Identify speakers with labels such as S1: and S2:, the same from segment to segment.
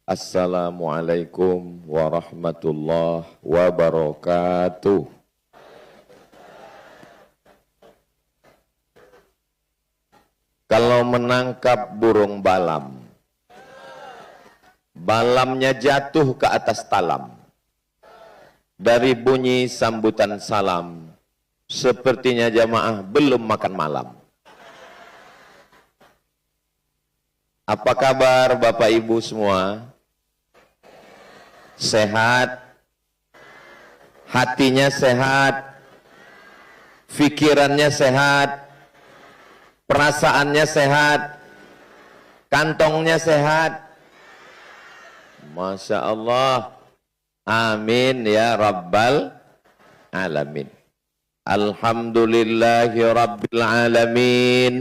S1: Assalamualaikum warahmatullahi wabarakatuh. Kalau menangkap burung balam, balamnya jatuh ke atas talam. Dari bunyi sambutan salam, sepertinya jamaah belum makan malam. Apa kabar Bapak Ibu semua? Sehat? Hatinya sehat? Pikirannya sehat? Perasaannya sehat? Kantongnya sehat? Masya Allah. Amin ya Rabbal Alamin. Alhamdulillahi Rabbil Alamin.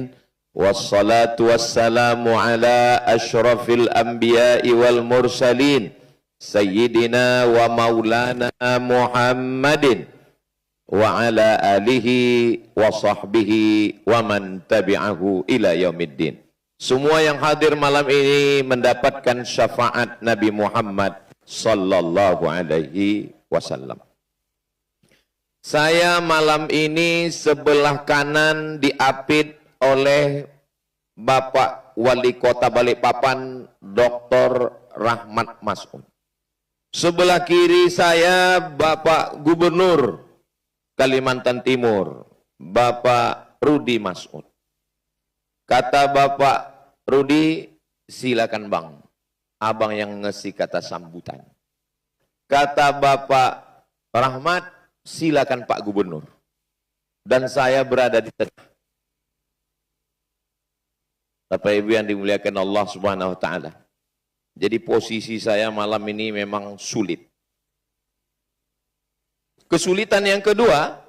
S1: Wassalatu wassalamu ala ashrafil anbiya'i wal mursalin Sayyidina wa maulana Muhammadin wa ala alihi wa sahbihi wa man tabi'ahu ila yaumiddin. Semua yang hadir malam ini mendapatkan syafaat Nabi Muhammad sallallahu alaihi wasallam. Saya malam ini sebelah kanan diapit oleh Bapak Wali Kota Balikpapan Dr. Rahmat Mas'ud. Sebelah kiri saya Bapak Gubernur Kalimantan Timur, Bapak Rudi Mas'ud. Kata Bapak Rudi, silakan Bang. Abang yang ngasih kata sambutan. Kata Bapak Rahmat, silakan Pak Gubernur. Dan saya berada di tengah. Bapak Ibu yang dimuliakan Allah Subhanahu wa taala. Jadi posisi saya malam ini memang sulit. Kesulitan yang kedua,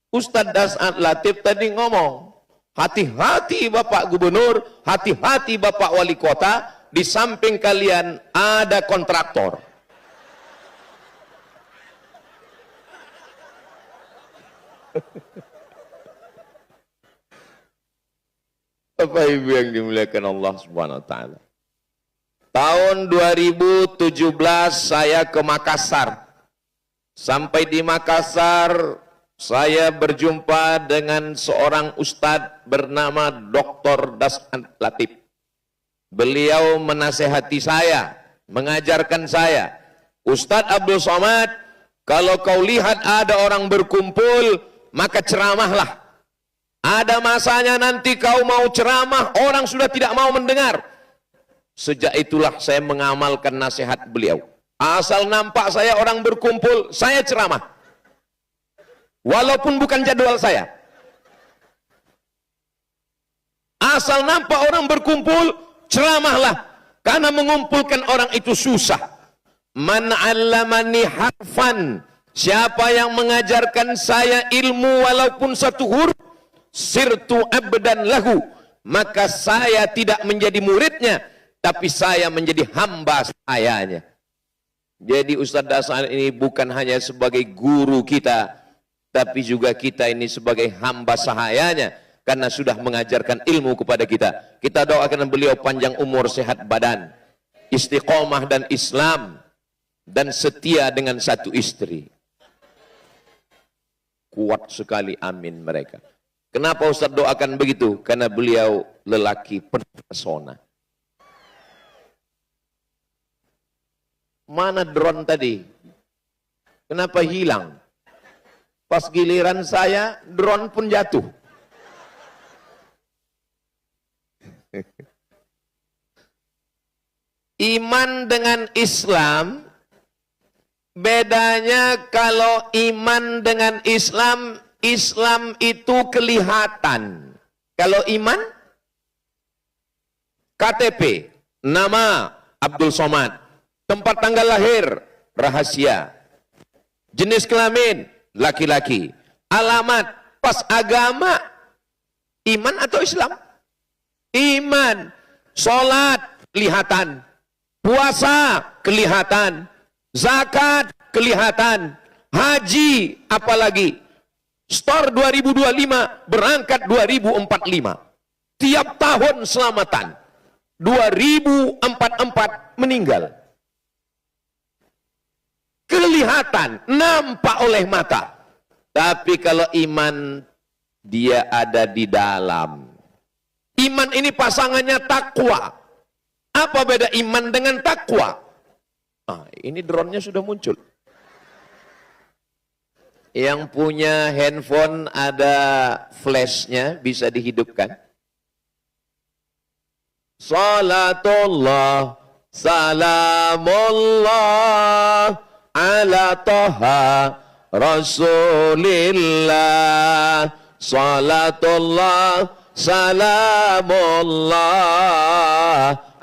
S1: Ustadz Das'ad Latif tadi ngomong, hati-hati Bapak Gubernur, hati-hati Bapak Wali Kota, di samping kalian ada kontraktor. Bapak Ibu yang dimuliakan Allah Subhanahu wa taala. Tahun 2017 saya ke Makassar. Sampai di Makassar saya berjumpa dengan seorang ustadz bernama Dr. Das'ad Latif. Beliau menasehati saya, mengajarkan saya, Ustadz Abdul Somad, kalau kau lihat ada orang berkumpul, maka ceramahlah. Ada masanya nanti kau mau ceramah, orang sudah tidak mau mendengar. Sejak itulah saya mengamalkan nasihat beliau. Asal nampak saya orang berkumpul, saya ceramah. Walaupun bukan jadwal saya. Asal nampak orang berkumpul, ceramahlah. Karena mengumpulkan orang itu susah. Man 'allamani harfan, siapa yang mengajarkan saya ilmu walaupun satu huruf, sirtu abdan lahu, maka saya tidak menjadi muridnya, tapi saya menjadi hamba sayanya. Jadi Ustadz Das'ad ini bukan hanya sebagai guru kita, tapi juga kita ini sebagai hamba sahayanya, karena sudah mengajarkan ilmu kepada kita. Kita doakan beliau panjang umur, sehat badan, istiqomah dan Islam, dan setia dengan satu istri. Kuat sekali, amin mereka. Kenapa Ustadz doakan begitu? Karena beliau lelaki penuh pesona. Mana drone tadi? Kenapa hilang? Pas giliran saya, drone pun jatuh. Iman dengan Islam, bedanya kalau iman dengan Islam, Islam itu kelihatan. Kalau iman, KTP, nama Abdul Somad, tempat tanggal lahir, rahasia, jenis kelamin, laki-laki, alamat, pas agama, iman atau Islam? Iman. Sholat, kelihatan. Puasa, kelihatan. Zakat, kelihatan. Haji, apalagi. Store 2025, berangkat 2045. Tiap tahun selamatan. 2044 meninggal. Kelihatan, nampak oleh mata. Tapi kalau iman, dia ada di dalam. Iman ini pasangannya takwa. Apa beda iman dengan takwa? Ini drone-nya sudah muncul. Yang punya handphone ada flashnya, bisa dihidupkan. Salatullah, salamullah, ala toha rasulillah. Salatullah, salamullah,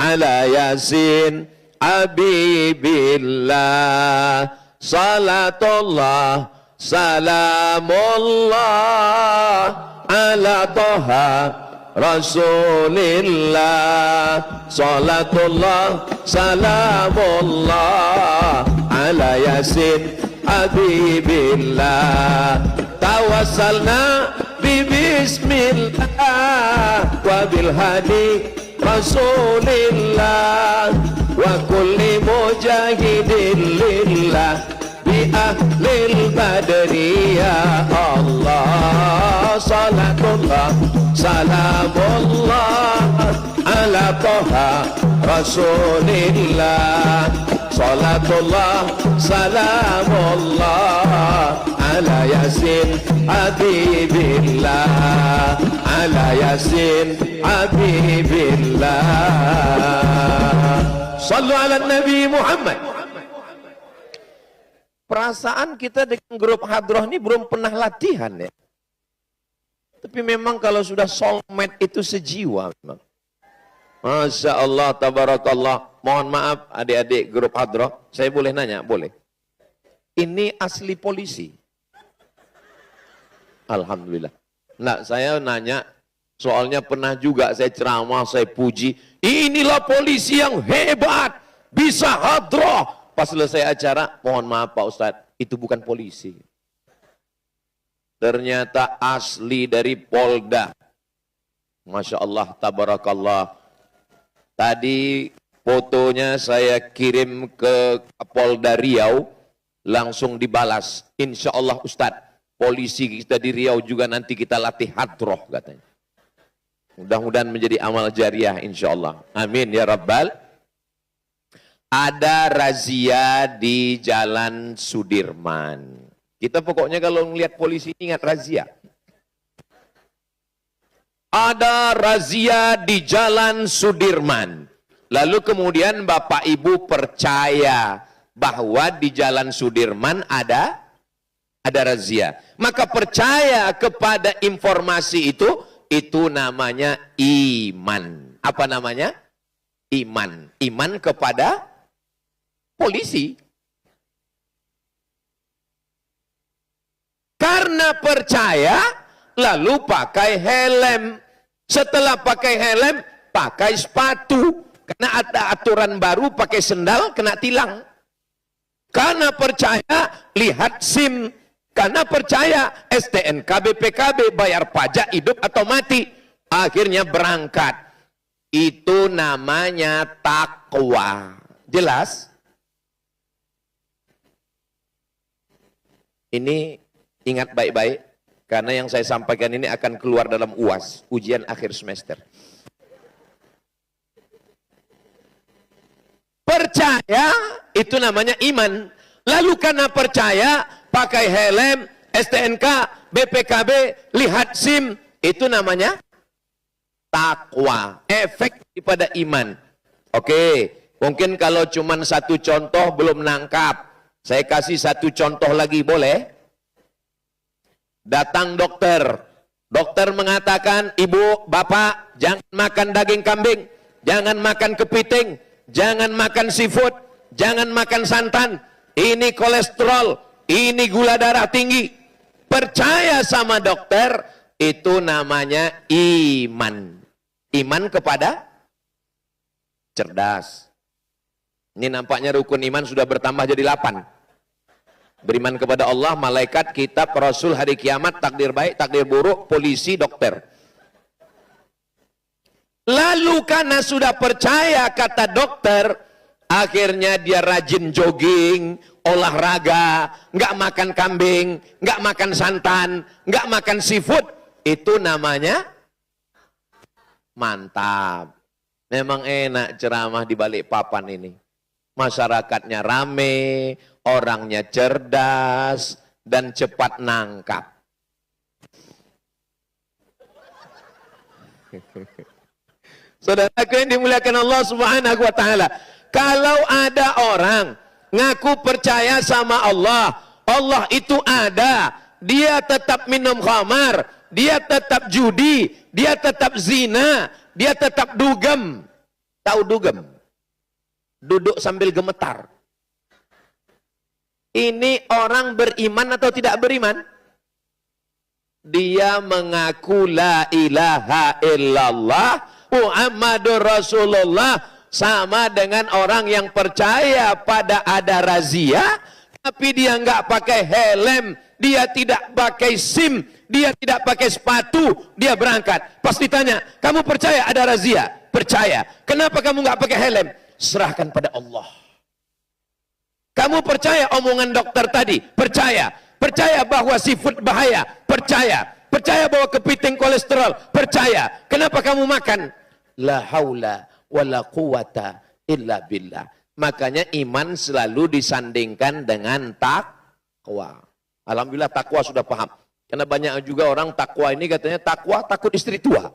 S1: ala yasin habibillah. Salatullah, salamullah, ala toha rasulillah. Salatullah, salamullah, ala yasin habibillah. Tawassalna bismillah wa bil hadi rasulillah wa kulli mujahidin lillah bi ahlil badri ya Allah. Salatullah, salamullah, ala toha rasulillah. Salatullah, salamullah, ala yasin habibillah. Ala yasin habibillah. Sallu ala Nabi Muhammad. Perasaan kita dengan grup hadroh ini belum pernah latihan ya. Tapi memang kalau sudah soulmate itu sejiwa memang. Masya Allah, tabarakallah. Mohon maaf adik-adik grup hadroh, saya boleh nanya? Boleh. Ini asli polisi? Alhamdulillah. Nah, saya nanya, soalnya pernah juga saya ceramah, saya puji, inilah polisi yang hebat, bisa hadroh. Pas selesai acara, mohon maaf Pak Ustadz, itu bukan polisi. Ternyata asli dari Polda. Masya Allah, tabarakallah. Tadi fotonya saya kirim ke Polda Riau, langsung dibalas. Insya Allah Ustadz, polisi kita di Riau juga nanti kita latih hadroh katanya. Mudah-mudahan menjadi amal jariah insya Allah. Amin ya Rabbal. Ada razia di Jalan Sudirman. Kita pokoknya kalau melihat polisi ingat razia. Ada razia di Jalan Sudirman. Lalu kemudian Bapak Ibu percaya bahwa di Jalan Sudirman ada razia. Maka percaya kepada informasi itu namanya iman. Apa namanya? Iman. Iman kepada polisi. Karena percaya, lalu pakai helm. Setelah pakai helm, pakai sepatu. Karena ada aturan baru, pakai sendal, kena tilang. Karena percaya, lihat SIM. Karena percaya, STNK, BPKB, bayar pajak, hidup atau mati. Akhirnya berangkat. Itu namanya takwa. Jelas? Ini ingat baik-baik. Karena yang saya sampaikan ini akan keluar dalam UAS, ujian akhir semester. Percaya itu namanya iman. Lalu karena percaya, pakai helm, STNK, BPKB, lihat SIM, itu namanya takwa. Efek daripada iman. Oke, mungkin kalau cuma satu contoh belum nangkap. Saya kasih satu contoh lagi, boleh? Datang dokter. Dokter mengatakan, ibu, bapak, jangan makan daging kambing, jangan makan kepiting, jangan makan seafood, jangan makan santan. Ini kolesterol, ini gula darah tinggi. Percaya sama dokter, itu namanya iman. Iman kepada cerdas. Ini nampaknya rukun iman sudah bertambah jadi 8. Beriman kepada Allah, malaikat, kitab, rasul, hari kiamat, takdir baik, takdir buruk, polisi, dokter. Lalu karena sudah percaya kata dokter, akhirnya dia rajin jogging, olahraga, nggak makan kambing, nggak makan santan, nggak makan seafood. Itu namanya mantap. Memang enak ceramah di balik papan ini. Masyarakatnya rame, orangnya cerdas, dan cepat nangkap. Saudaraku yang dimuliakan Allah Subhanahu wa taala, kalau ada orang ngaku percaya sama Allah, Allah itu ada, dia tetap minum khamar, dia tetap judi, dia tetap zina, dia tetap dugem. Tahu dugem? Duduk sambil gemetar. Ini orang beriman atau tidak beriman? Dia mengaku la ilaha illallah Muhammadur Rasulullah, sama dengan orang yang percaya pada ada razia, tapi dia nggak pakai helm, dia tidak pakai SIM, dia tidak pakai sepatu, dia berangkat. Pas ditanya, kamu percaya ada razia? Percaya. Kenapa kamu nggak pakai helm? Serahkan pada Allah. Kamu percaya omongan dokter tadi? Percaya. Percaya bahwa seafood bahaya? Percaya. Percaya bahwa kepiting kolesterol? Percaya. Kenapa kamu makan? La haula wa la quwata illa billah. Makanya iman selalu disandingkan dengan takwa. Alhamdulillah takwa sudah paham. Karena banyak juga orang takwa ini katanya takwa takut istri tua.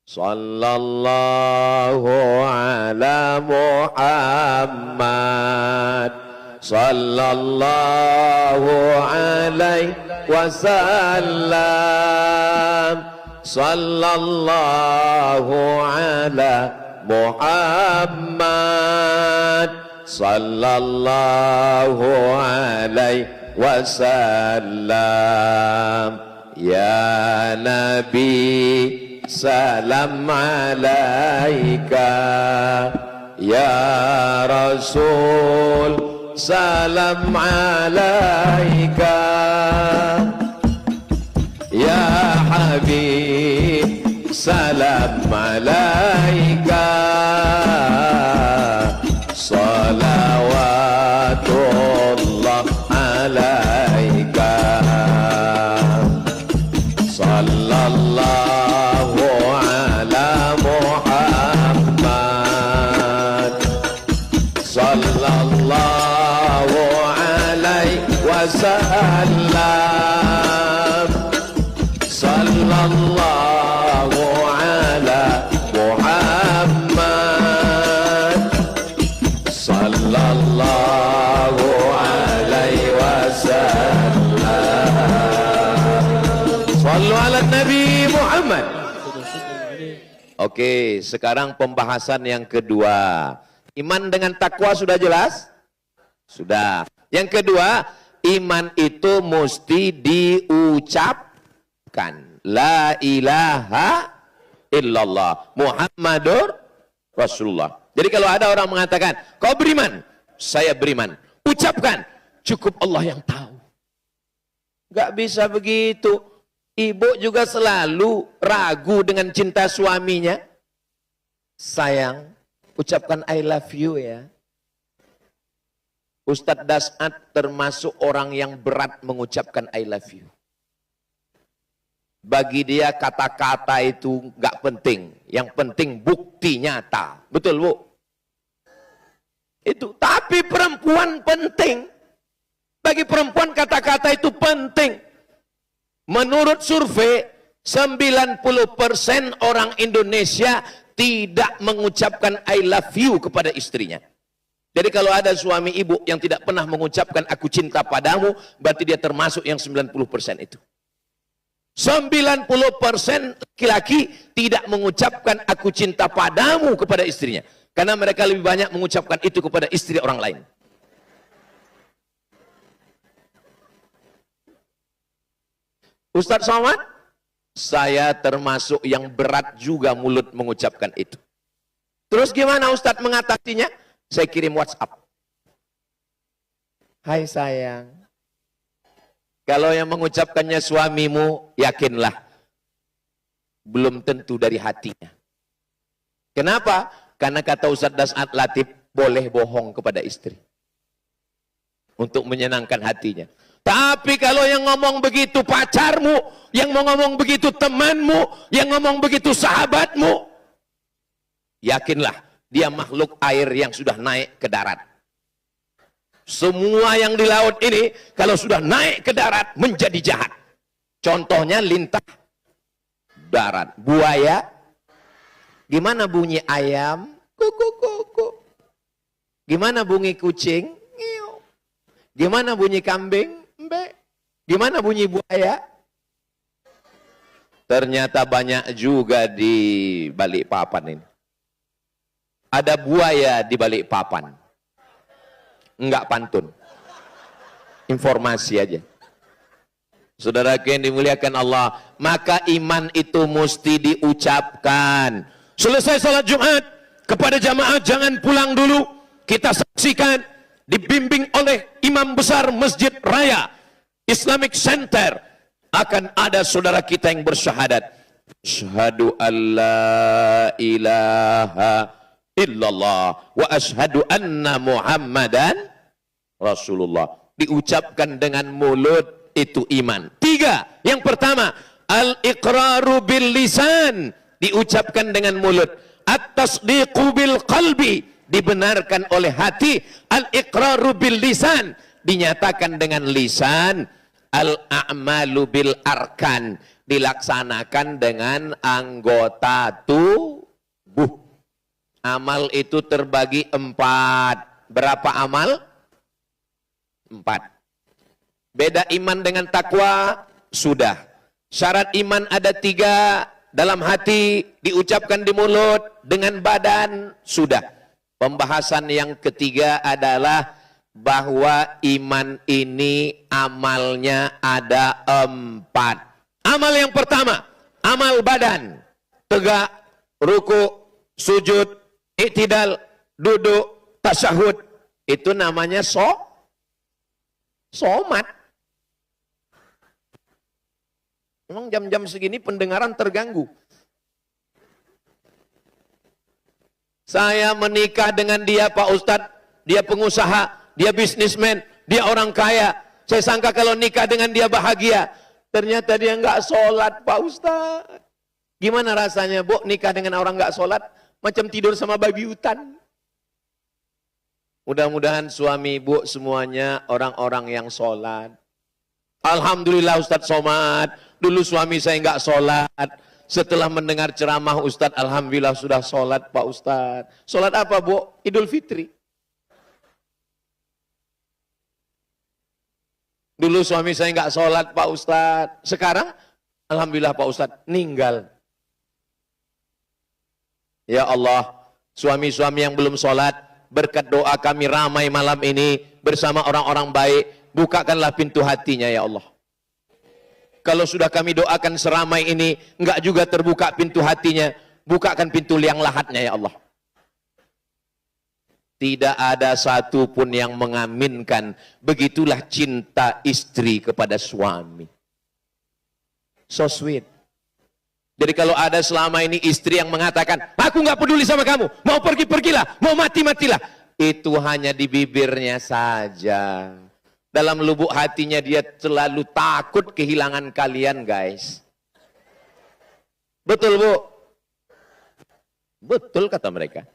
S1: Sallallahu ala Muhammad sallallahu alaihi wasallam. Sallallahu ala Muhammad sallallahu alaihi wasallam. Ya Nabi salam alaika, ya Rasul salam alaika, ya Habib salam alaika, salawatullah alaika, sallallahu ala Muhammad sallallahu alaihi wasallam. Sallallahu ala Muhammad sallallahu alaihi wasallam. Sallu ala Nabi Muhammad. Oke, sekarang pembahasan yang kedua. Iman dengan takwa sudah jelas? Sudah. Yang kedua, iman itu mesti diucapkan. La ilaha illallah Muhammadur Rasulullah. Jadi kalau ada orang mengatakan, kau beriman? Saya beriman. Ucapkan, cukup Allah yang tahu. Gak bisa begitu. Ibu juga selalu ragu dengan cinta suaminya. Sayang, ucapkan I love you ya. Ustadz Das'ad termasuk orang yang berat mengucapkan I love you. Bagi dia kata-kata itu nggak penting. Yang penting bukti nyata. Betul Bu? Itu. Tapi perempuan penting. Bagi perempuan kata-kata itu penting. Menurut survei, 90% orang Indonesia tidak mengucapkan I love you kepada istrinya. Jadi kalau ada suami ibu yang tidak pernah mengucapkan aku cinta padamu, berarti dia termasuk yang 90% itu. 90% laki-laki tidak mengucapkan aku cinta padamu kepada istrinya. Karena mereka lebih banyak mengucapkan itu kepada istri orang lain. Ustadz Somad, saya termasuk yang berat juga mulut mengucapkan itu. Terus gimana Ustadz mengatasinya? Saya kirim WhatsApp. Hai sayang. Kalau yang mengucapkannya suamimu, yakinlah. belum tentu dari hatinya. Kenapa? Karena kata Ustadz Das'ad Latif, boleh bohong kepada istri untuk menyenangkan hatinya. Tapi kalau yang ngomong begitu pacarmu, yang mau ngomong begitu temanmu, yang ngomong begitu sahabatmu, yakinlah dia makhluk air yang sudah naik ke darat. Semua yang di laut ini kalau sudah naik ke darat menjadi jahat. Contohnya lintah darat, buaya. Gimana bunyi ayam? Kuku kuku. Gimana bunyi kucing? Ngiu. Gimana bunyi kambing? Mbe. Gimana bunyi buaya? Ternyata banyak juga di Balikpapan ini. Ada buaya di Balikpapan. Enggak pantun. Informasi aja. Saudara yang dimuliakan Allah, maka iman itu mesti diucapkan. Selesai salat Jumat, kepada jamaah jangan pulang dulu. Kita saksikan, dibimbing oleh imam besar Masjid Raya Islamic Center, akan ada saudara kita yang bersyahadat, asyhadu an la ilaha illallah wa asyhadu anna muhammadan rasulullah. Diucapkan dengan mulut, itu iman. 3, yang pertama, al-iqraru bil lisan, diucapkan dengan mulut. At-tasdiqu bil qalbi, dibenarkan oleh hati. Al-iqraru bil lisan, dinyatakan dengan lisan. Al-a'malu bil arkan, dilaksanakan dengan anggota tubuh. Amal itu terbagi 4. Berapa amal? 4. Beda iman dengan takwa, sudah. Syarat iman ada 3. Dalam hati, diucapkan di mulut, dengan badan, sudah. Pembahasan yang ketiga adalah bahwa iman ini amalnya ada 4. Amal yang pertama, amal badan. Tegak, ruku, sujud, i'tidal, duduk, tasyahud. Itu namanya somat. Memang jam-jam segini pendengaran terganggu. Saya menikah dengan dia Pak Ustadz, dia pengusaha, dia bisnismen, dia orang kaya. Saya sangka kalau nikah dengan dia bahagia. Ternyata dia nggak sholat Pak Ustadz. Gimana rasanya Bu nikah dengan orang nggak sholat? Macam tidur sama babi hutan. Mudah-mudahan suami ibu semuanya orang-orang yang sholat. Alhamdulillah Ustadz Somad. Dulu suami saya nggak sholat. Setelah mendengar ceramah Ustadz, alhamdulillah sudah sholat Pak Ustadz. Sholat apa Bu? Idul Fitri. Dulu suami saya nggak sholat Pak Ustadz. Sekarang, alhamdulillah Pak Ustadz, ninggal. Ya Allah, suami-suami yang belum sholat, berkat doa kami ramai malam ini bersama orang-orang baik, bukakanlah pintu hatinya ya Allah. Kalau sudah kami doakan seramai ini, enggak juga terbuka pintu hatinya, bukakan pintu liang lahatnya ya Allah. Tidak ada satu pun yang mengaminkan. Begitulah cinta istri kepada suami. So sweet. Jadi kalau ada selama ini istri yang mengatakan, aku nggak peduli sama kamu, mau pergi-pergilah, mau mati-matilah. Itu hanya di bibirnya saja. Dalam lubuk hatinya dia selalu takut kehilangan kalian guys. Betul Bu? Betul kata mereka.